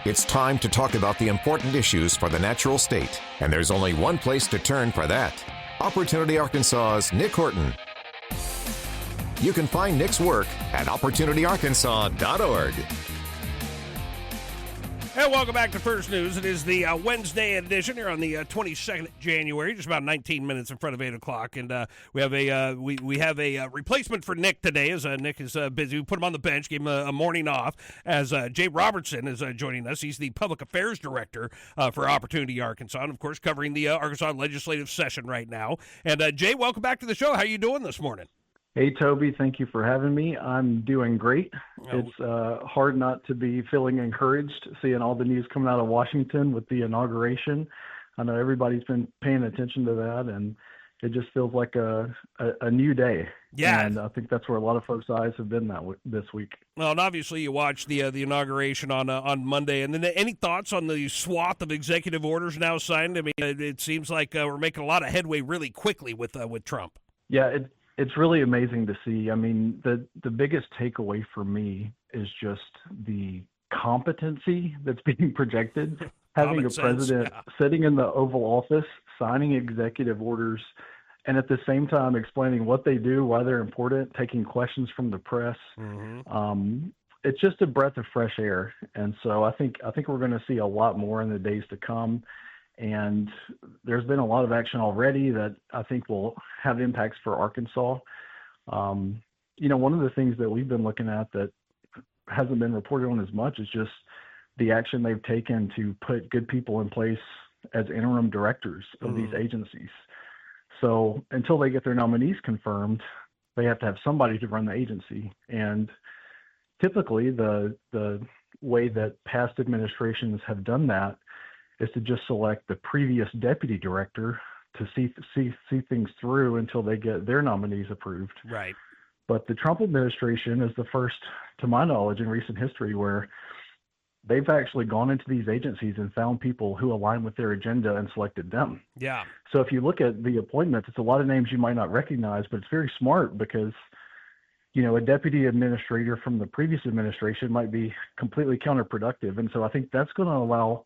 It's time to talk about the important issues for the natural state, and there's only one place to turn for that. Opportunity Arkansas's Nick Horton. You can find Nick's work at opportunityarkansas.org. And welcome back to First News. It is the Wednesday edition here on the 22nd of January, just about 19 minutes in front of 8 o'clock. And we have a replacement for Nick today, as Nick is busy. We put him on the bench, gave him a morning off, as Jay Robertson is joining us. He's the Public Affairs Director for Opportunity Arkansas, and, of course, covering the Arkansas legislative session right now. And, Jay, welcome back to the show. How are you doing this morning? Hey, Toby, thank you for having me. I'm doing great. It's hard not to be feeling encouraged seeing all the news coming out of Washington with the inauguration. I know everybody's been paying attention to that, and it just feels like a new day. Yeah. And I think that's where a lot of folks' eyes have been this week. Well, and obviously you watched the inauguration on Monday. And then any thoughts on the swath of executive orders now signed? I mean, it seems like we're making a lot of headway really quickly with Trump. Yeah, it's really amazing to see. I mean, the biggest takeaway for me is just the competency that's being projected. Having a president sitting in the Oval Office, signing executive orders, and at the same time explaining what they do, why they're important, taking questions from the press. Mm-hmm. It's just a breath of fresh air. And so I think we're going to see a lot more in the days to come. And there's been a lot of action already that I think will have impacts for Arkansas. One of the things that we've been looking at that hasn't been reported on as much is just the action they've taken to put good people in place as interim directors of these agencies. So until they get their nominees confirmed, they have to have somebody to run the agency. And typically the way that past administrations have done that is to just select the previous deputy director to see things through until they get their nominees approved. Right. But the Trump administration is the first, to my knowledge, in recent history where they've actually gone into these agencies and found people who align with their agenda and selected them. Yeah. So if you look at the appointments, it's a lot of names you might not recognize, but it's very smart because, a deputy administrator from the previous administration might be completely counterproductive. And so I think that's going to allow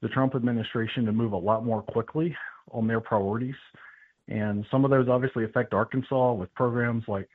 the Trump administration to move a lot more quickly on their priorities. And some of those obviously affect Arkansas with programs like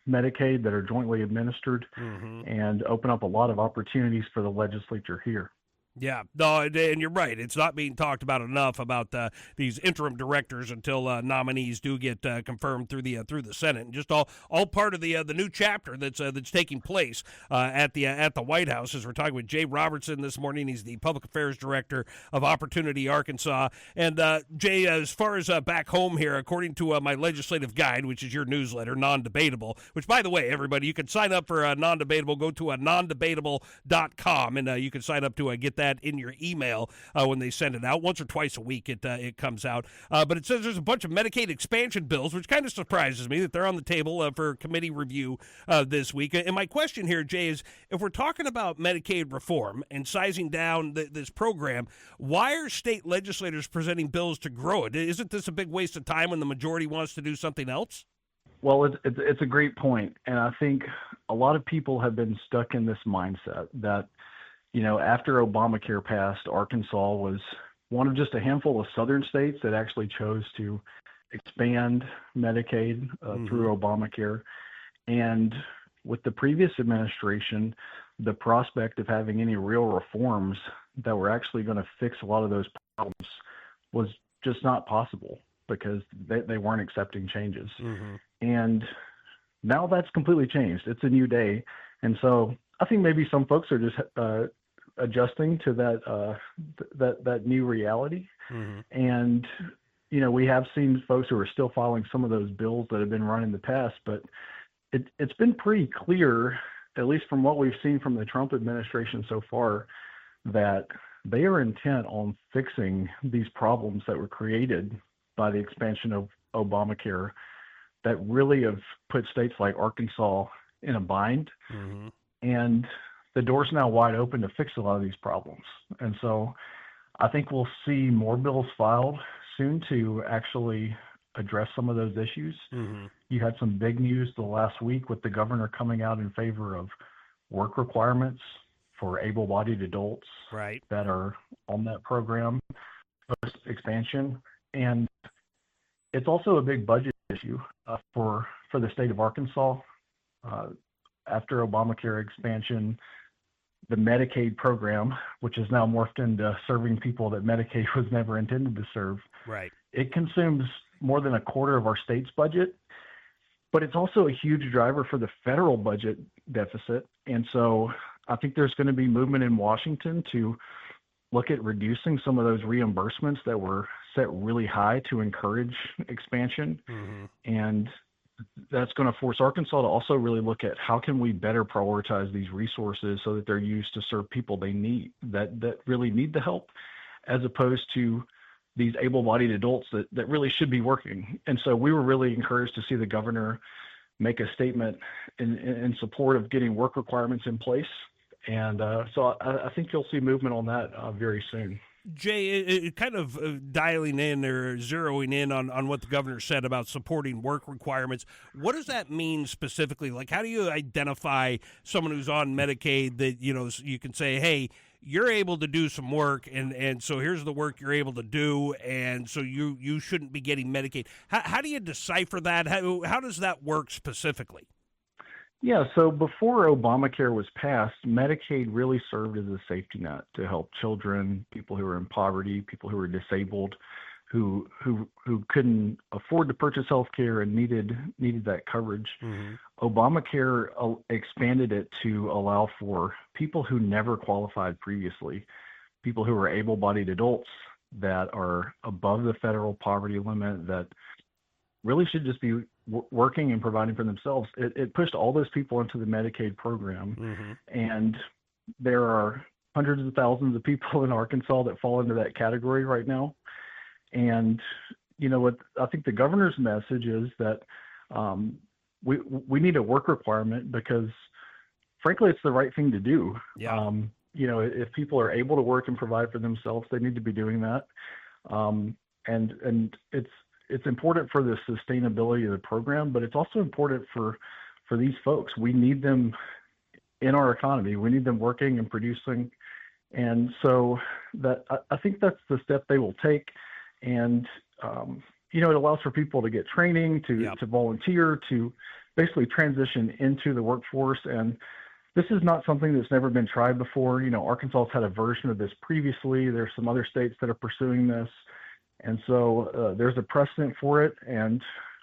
Medicaid that are jointly administered and open up a lot of opportunities for the legislature here. Yeah, no, and you're right. It's not being talked about enough about these interim directors until nominees do get confirmed through the Senate, and just all part of the new chapter that's taking place at the White House. As we're talking with Jay Robertson this morning, he's the Public Affairs Director of Opportunity Arkansas. And Jay, as far as back home here, according to my legislative guide, which is your newsletter, Non-Debatable, which by the way, everybody, you can sign up for Non-Debatable. Go to nondebatable.com and you can sign up to get that in your email when they send it out. Once or twice a week it comes out. But it says there's a bunch of Medicaid expansion bills, which kind of surprises me that they're on the table for committee review this week. And my question here, Jay, is if we're talking about Medicaid reform and sizing down this program, why are state legislators presenting bills to grow it? Isn't this a big waste of time when the majority wants to do something else? Well, it's a great point. And I think a lot of people have been stuck in this mindset that after Obamacare passed, Arkansas was one of just a handful of southern states that actually chose to expand Medicaid through Obamacare. And with the previous administration, the prospect of having any real reforms that were actually going to fix a lot of those problems was just not possible because they weren't accepting changes. And now that's completely changed. It's a new day. And so I think maybe some folks are just adjusting to that new reality. And we have seen folks who are still filing some of those bills that have been run in the past, but it's been pretty clear, at least from what we've seen from the Trump administration so far, that they are intent on fixing these problems that were created by the expansion of Obamacare that really have put states like Arkansas in a bind. And the door's now wide open to fix a lot of these problems. And so I think we'll see more bills filed soon to actually address some of those issues. You had some big news the last week with the governor coming out in favor of work requirements for able-bodied adults Right. that are on that program post-expansion. And it's also a big budget issue for the state of Arkansas. After Obamacare expansion, the Medicaid program, which is now morphed into serving people that Medicaid was never intended to serve, Right. it consumes more than a quarter of our state's budget, but it's also a huge driver for the federal budget deficit. And so I think there's going to be movement in Washington to look at reducing some of those reimbursements that were set really high to encourage expansion. Mm-hmm. And that's going to force Arkansas to also really look at how can we better prioritize these resources so that they're used to serve people they need, that really need the help, as opposed to these able-bodied adults that really should be working. And so we were really encouraged to see the governor make a statement in support of getting work requirements in place. And so I think you'll see movement on that very soon. Jay, kind of dialing in or zeroing in on what the governor said about supporting work requirements, what does that mean specifically? Like, how do you identify someone who's on Medicaid that, you can say, hey, you're able to do some work, and so here's the work you're able to do, and so you shouldn't be getting Medicaid. How do you decipher that? How does that work specifically? Yeah, so before Obamacare was passed, Medicaid really served as a safety net to help children, people who were in poverty, people who were disabled, who couldn't afford to purchase health care and needed that coverage. Mm-hmm. Obamacare expanded it to allow for people who never qualified previously, people who are able-bodied adults that are above the federal poverty limit, that really should just be working and providing for themselves. It pushed all those people into the Medicaid program. Mm-hmm. And there are hundreds of thousands of people in Arkansas that fall into that category right now. And, what I think the governor's message is that we need a work requirement because, frankly, it's the right thing to do. Yeah. If people are able to work and provide for themselves, they need to be doing that. And it's important for the sustainability of the program, but it's also important for these folks. We need them in our economy. We need them working and producing. And so that I think that's the step they will take. And, it allows for people to get training, to volunteer, to basically transition into the workforce. And this is not something that's never been tried before. Arkansas has had a version of this previously. There's some other states that are pursuing this. And so there's a precedent for it. And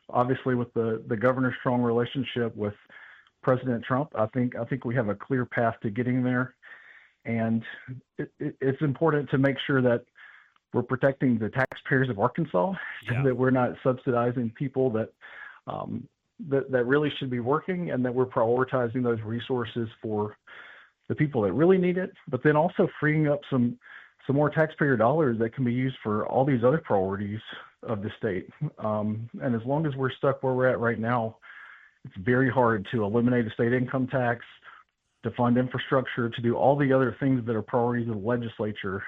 obviously with the governor's strong relationship with President Trump, I think we have a clear path to getting there. And it's important to make sure that we're protecting the taxpayers of Arkansas, that we're not subsidizing people that really should be working, and that we're prioritizing those resources for the people that really need it, but then also freeing up some more taxpayer dollars that can be used for all these other priorities of the state. And as long as we're stuck where we're at right now, it's very hard to eliminate a state income tax, to fund infrastructure, to do all the other things that are priorities of the legislature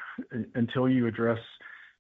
until you address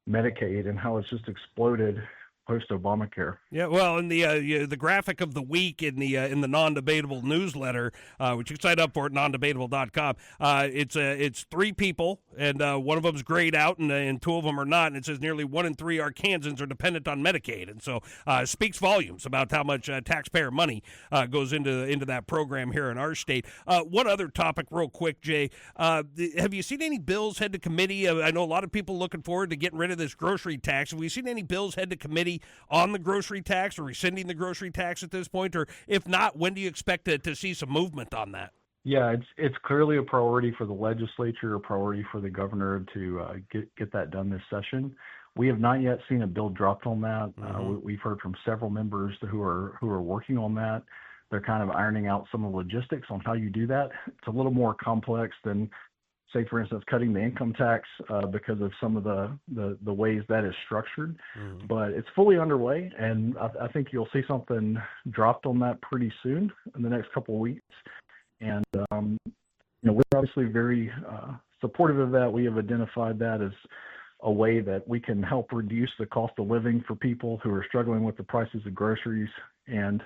Medicaid and how it's just exploded post-Obamacare. Yeah, well, in the graphic of the week in the non-debatable newsletter, which you can sign up for at nondebatable.com, it's three people, and one of them's grayed out, and two of them are not, and it says nearly 1 in 3 Arkansans are dependent on Medicaid, and so it speaks volumes about how much taxpayer money goes into that program here in our state. One other topic real quick, Jay, have you seen any bills head to committee? I know a lot of people looking forward to getting rid of this grocery tax. Have we seen any bills head to committee on the grocery tax or rescinding the grocery tax at this point? Or if not, when do you expect to see some movement on that? Yeah, it's clearly a priority for the legislature, a priority for the governor to get that done this session. We have not yet seen a bill dropped on that. Mm-hmm. We've heard from several members who are working on that. They're kind of ironing out some of the logistics on how you do that. It's a little more complex than, say, for instance, cutting the income tax because of some of the ways that is structured. Mm-hmm. But it's fully underway, and I think you'll see something dropped on that pretty soon in the next couple of weeks. And, we're obviously very supportive of that. We have identified that as a way that we can help reduce the cost of living for people who are struggling with the prices of groceries. And,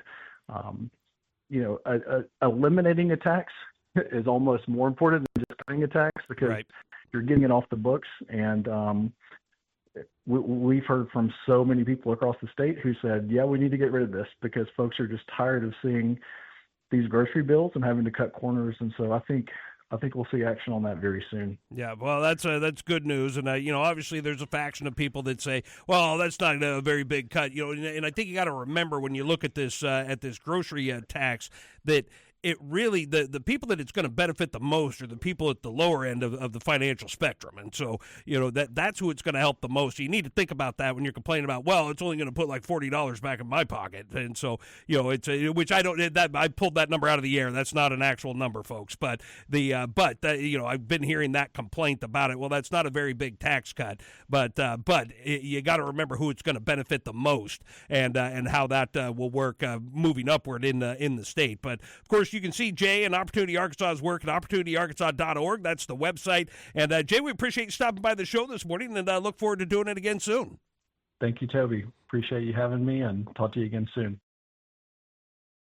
eliminating a tax is almost more important than just paying a tax because Right. you're getting it off the books. And we've heard from so many people across the state who said, yeah, we need to get rid of this because folks are just tired of seeing these grocery bills and having to cut corners. And so I think we'll see action on that very soon. Yeah, well, that's good news, and obviously there's a faction of people that say, well, that's not a very big cut, and I think you got to remember when you look at this grocery tax that it really the people that it's going to benefit the most are the people at the lower end of the financial spectrum, and so that's who it's going to help the most. So you need to think about that when you're complaining about, well, it's only going to put like $40 back in my pocket, and so it's which I pulled that number out of the air. That's not an actual number, folks, but I've been hearing that complaint about it. Well, that's not a very big tax cut, but you got to remember who it's going to benefit the most, and how that will work moving upward in the state. But of course, you can see Jay and Opportunity Arkansas's work at opportunityarkansas.org. That's the website. And Jay, we appreciate you stopping by the show this morning, and look forward to doing it again soon. Thank you, Toby. Appreciate you having me, and talk to you again soon.